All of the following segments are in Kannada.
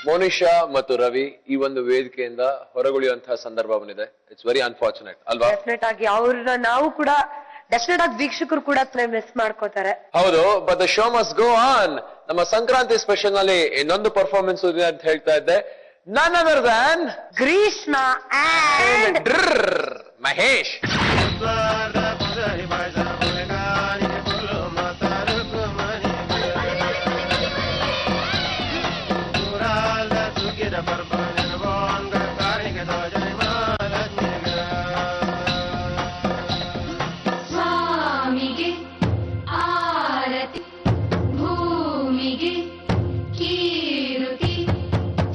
ಮೋನಿಶಾ ಮತ್ತು ರವಿ ಈ ಒಂದು ವೇದಿಕೆಯಿಂದ ಹೊರಗುಳಿಯುವಂತಹ ಸಂದರ್ಭ ಬಂದಿದೆ. ಇಟ್ಸ್ ವೆರಿ ಅನ್ಫಾರ್ಚುನೇಟ್ ಅಲ್ವಾ? ಡೆಫಿನೆಟ್ ಆಗಿ ಅವ್ರನ್ನ ನಾವು ಕೂಡ ಡೆಫಿನೆಟ್ ಆಗಿ ವೀಕ್ಷಕರು ಕೂಡ ಮಿಸ್ ಮಾಡ್ಕೋತಾರೆ. ಹೌದು, but the show must go on. ನಮ್ಮ ಸಂಕ್ರಾಂತಿ ಸ್ಪೆಷಲ್ ನಲ್ಲಿ ಇನ್ನೊಂದು ಪರ್ಫಾರ್ಮೆನ್ಸ್ ಇದೆ ಅಂತ ಹೇಳ್ತಾ ಇದ್ದೆ. ನನ್ other than Greeshma and Mahesh. ಸ್ವಾಮಿಗೆ ಆರತಿ, ಭೂಮಿಗೆ ಕೀರುತಿ.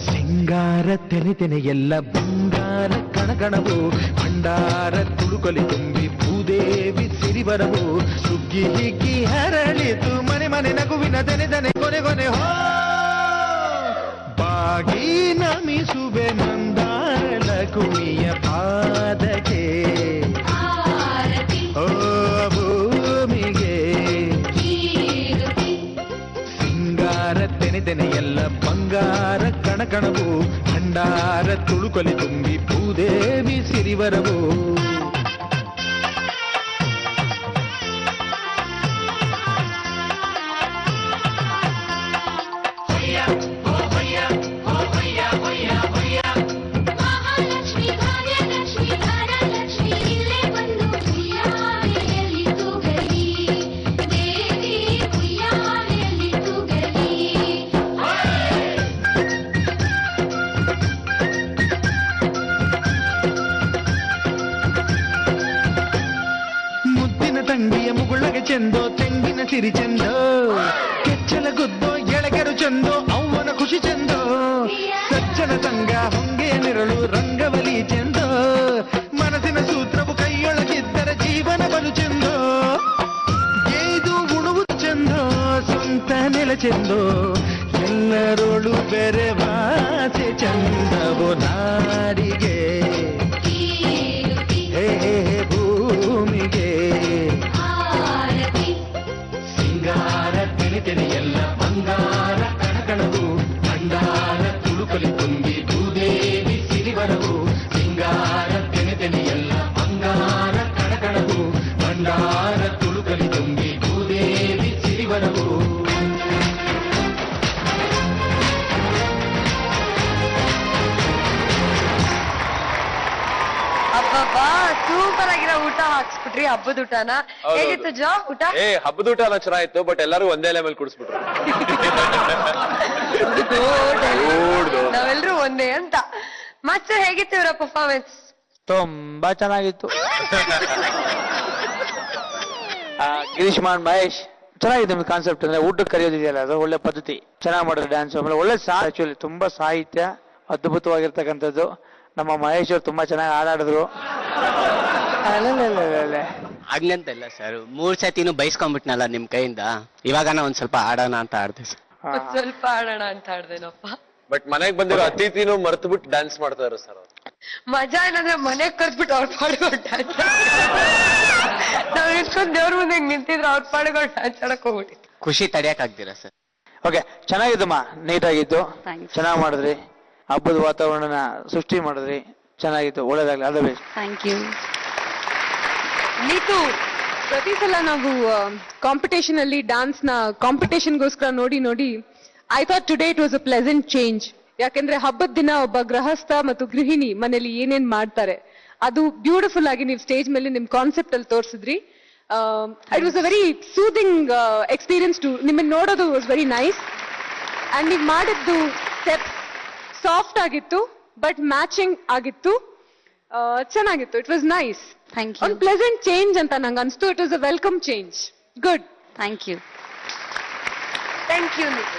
ಸಿಂಗಾರ ತೆನೆ ತೆನೆ ಎಲ್ಲ ಬಂಗಾರ ಕಣಗಣವು, ಭಂಡಾರ ತುಳುಕಲಿ ತುಂಬಿ ಭೂದೇವಿ ಸಿರಿವರವು. ಸುಗ್ಗಿ ಹಿಗ್ಗಿ ಹರಳಿತು ಮನೆ ಮನೆ ನಗುವಿನ ದನೆ ದನೆ ಕೊನೆ ಕೊನೆ ಹೋ. ಬಾಗಿ ನಮಿಸುವೆ ಮಂದಾರ ಲಕುಮಿಯ ಪಾದಕ್ಕೆ, ಆರತಿ ಓ ಭೂಮಿಗೆ ಕೀರುತಿ. ಸಿಂಗಾರ ತೆನೆ ತೆನೆ ಎಲ್ಲ ಬಂಗಾರ ಕಣಕಣವು, ಭಂಡಾರ ತುಳುಕಲಿ ತುಂಬಿ ಭೂದೇವಿ ಸಿರಿವರವು. ಮಹಾಲಕ್ಷ್ಮಿ ಭಾಗ್ಯಲಕ್ಷ್ಮಿ ಧನಲಕ್ಷ್ಮಿ ಇಲ್ಲೇ ಬಂದು ಉಯ್ಯಾಲೆಯಲ್ಲಿ ತೂಗಲಿ, ದೇವಿ ಉಯ್ಯಾಲೆಯಲ್ಲಿ ತೂಗಲಿ. ಮುದ್ದಿನ ತಂಗಿಯ ಮುಗುಳಗೆ ಚೆಂದೋ, ತೆಂಗಿನ ಸಿರಿ ಚೆಂದೋ, ಕೆಚ್ಚಲ ಗುದ್ದೋ ಎಳಗೆರು ಚೆಂದೋ, ಅವ್ವನ ಖುಷಿ ಚೆಂದೋ. ಸಜ್ಜನ ಸಂಗ ಹೊಂಗೆಯ ನೆರಳು ರಂಗವಲಿ ಚೆಂದೋ, ಮನಸ್ಸಿನ ಸೂತ್ರವು ಕೈಯೊಳಗಿದ್ದರೆ ಜೀವನ ಬಲು ಚೆಂದೋ. ಏದು ಉಣುವುದು ಚೆಂದೋ, ಸ್ವಂತ ನೆಲ ಚೆಂದೋ, ಎಲ್ಲರೊಳು ಬೆರೆ ಭಾಷೆ ಚಂದವೋ ನಾಡಿಗೆ. ಕೀರುತಿ ಹೇ ಹೇ ಹೇ ಭೂಮಿಗೆ ಆರತಿ ಸಿಂಗಾರ ತೆನೆ ತೆನೆ ಎಲ್ಲ ಬಂಗಾರ ಕಣಕಣವು, ಭಂಡಾರ ತುಳುಕಲಿ ತುಂಬಿ ಭೂದೇವಿ ಸಿರಿವರವು. ಸಿಂಗಾರ ತೆನೆ ತೆನೆ ಎಲ್ಲ ಬಂಗಾರ ಕಣಕಣವು, ಭಂಡಾರ ತುಳುಕಲಿ ತುಂಬಿ ಭೂದೇವಿ ಸಿರಿವರವು. ಅಬ್ಬಬ್ಬಾ ಸೂಪರ್ ಆಗಿರೋ ಊಟ ಹಾಕ್ಸ್ಬಿಟ್ರಿ, ಹಬ್ಬದ ಊಟನ. ಹೇಗಿತ್ತು ಜಾ ಊಟ? ಹಬ್ಬದ ಊಟ ಎಲ್ಲ ಚೆನ್ನಾಗಿತ್ತು, ಬಟ್ ಎಲ್ಲರೂ ಒಂದೇ ಲೆವೆಲ್ ಕುಡಿಸ್ಬಿಟ್ರು. ನಾವೆಲ್ಲರೂ ಒಂದೇ ಅಂತ. ಮತ್ತೆ ಹೇಗಿತ್ತು ಇವರ ಪರ್ಫಾರ್ಮೆನ್ಸ್? ತುಂಬಾ ಚೆನ್ನಾಗಿತ್ತು. ಗಿರೀಶ್ ಮಾನ್ ಮಹೇಶ್ ಚೆನ್ನಾಗಿದೆ. ನಿಮ್ದು ಕಾನ್ಸೆಪ್ಟ್ ಅಂದ್ರೆ ಊಟಕ್ಕೆ ಕರೆಯೋದಿದೆಯಲ್ಲ, ಅದು ಒಳ್ಳೆ ಪದ್ಧತಿ. ಚೆನ್ನಾಗಿ ಮಾಡಿದ್ರು ಡ್ಯಾನ್ಸ್. ಆಮೇಲೆ ಒಳ್ಳೆ ಆಕ್ಚುಲಿ ತುಂಬಾ ಸಾಹಿತ್ಯ ಅದ್ಭುತವಾಗಿರ್ತಕ್ಕಂಥದ್ದು. ನಮ್ಮ ಮಹೇಶ್ ಅವ್ರು ತುಂಬಾ ಚೆನ್ನಾಗಿ ಹಾಡಾಡಿದ್ರು. ಹಂಗಂತಲ್ಲ ಸರ್, 3 ಸತಿನೂ ಬೈಸ್ಕೊಂಡ್ಬಿಟ್ನಲ್ಲ ನಿಮ್ ಕೈಯಿಂದ, ಇವಾಗನ ಒಂದ್ ಸ್ವಲ್ಪ ಆಡೋಣ ಅಂತ ಆಡ್ದೆ ಸರ್. ಸ್ವಲ್ಪ ಆಡೋಣ ಅಂತ ಆಡ್ದೇನಪ್ಪ. ಬಟ್ ಮನೆಗ್ ಬಂದಿರೋ ಅತಿಥಿನೂ ಮರ್ತು ಬಿಟ್ಟು ಡ್ಯಾನ್ಸ್ ಮಾಡ್ತಾರೆ ಸರ್ ಅವ್ರು. ಮಜಾ ಏನಂದ್ರೆ ಮನೆಗ್ ಕರ್ದ್ಬಿಟ್ಟು ಅವ್ರ ಪಾಡ್ಕೊಂಡು ಡ್ಯಾನ್ಸ್, ನಾವ್ ಇಟ್ಕೊಂಡ್ ದೇವ್ರ ಮುಂದೆ ನಿಂತಿದ್ರೆ ಅವ್ರ ಪಾಡ್ಕೊಂಡು ಡ್ಯಾನ್ಸ್ ಆಡಕ್ ಹೋಗ್ಬಿಟ್ಟಿತ್ತು. ಖುಷಿ ತಡಿಯಕ್ ಆಗ್ದಿರ ಸರ್. ಓಕೆ, ಚೆನ್ನಾಗಿದ್ದಮ್ಮ, ನೀಟಾಗಿತ್ತು, Thanks. ಚೆನ್ನಾಗಿ ಮಾಡಿದ್ರಿ. ಹಬ್ಬದ ವಾತಾವರಣನ ಸೃಷ್ಟಿ ಮಾಡಿದ್ರಿ, ಚೆನ್ನಾಗಿತ್ತು, ಒಳ್ಳೇದಾಗ್ಲಿ, all the best. Thank you. Neetu, ಪ್ರತಿ ಸಲ ನಾವು ಕಾಂಪಿಟೇಷನ್ ಅಲ್ಲಿ ಡಾನ್ಸ್ ನ ಕಾಂಪಿಟೇಷನ್ಗೋಸ್ಕರ ನೋಡಿ ನೋಡಿ I thought today it was a pleasant change. ಯಾಕಂದ್ರೆ ಹಬ್ಬದ ದಿನ ಒಬ್ಬ ಗೃಹಸ್ಥ ಮತ್ತು ಗೃಹಿಣಿ ಮನೇಲಿ ಏನೇನ್ ಮಾಡ್ತಾರೆ ಅದು ಬ್ಯೂಟಿಫುಲ್ ಆಗಿ ನೀವು ಸ್ಟೇಜ್ ಮೇಲೆ ನಿಮ್ ಕಾನ್ಸೆಪ್ಟ್ ಅಲ್ಲಿ ತೋರಿಸಿದ್ರಿ. It was a very soothing experience to ನಿಮ್ಮನ್ನ ನೋಡೋದು ವಾಸ್ ವೆರಿ ನೈಸ್. ಅಂಡ್ ನೀವು ಮಾಡಿದ್ದು ಸ್ಟೆಪ್ ಸಾಫ್ಟ್ ಆಗಿತ್ತು ಬಟ್ ಮ್ಯಾಚಿಂಗ್ ಆಗಿತ್ತು, ಚೆನ್ನಾಗಿತ್ತು. It was nice. Thank you. ಒಂದು ಪ್ಲೆಸೆಂಟ್ ಚೇಂಜ್ ಅಂತ ನಂಗೆ ಅನ್ಸ್ತು. It was a welcome change. Good. Thank you. Thank you Neetu.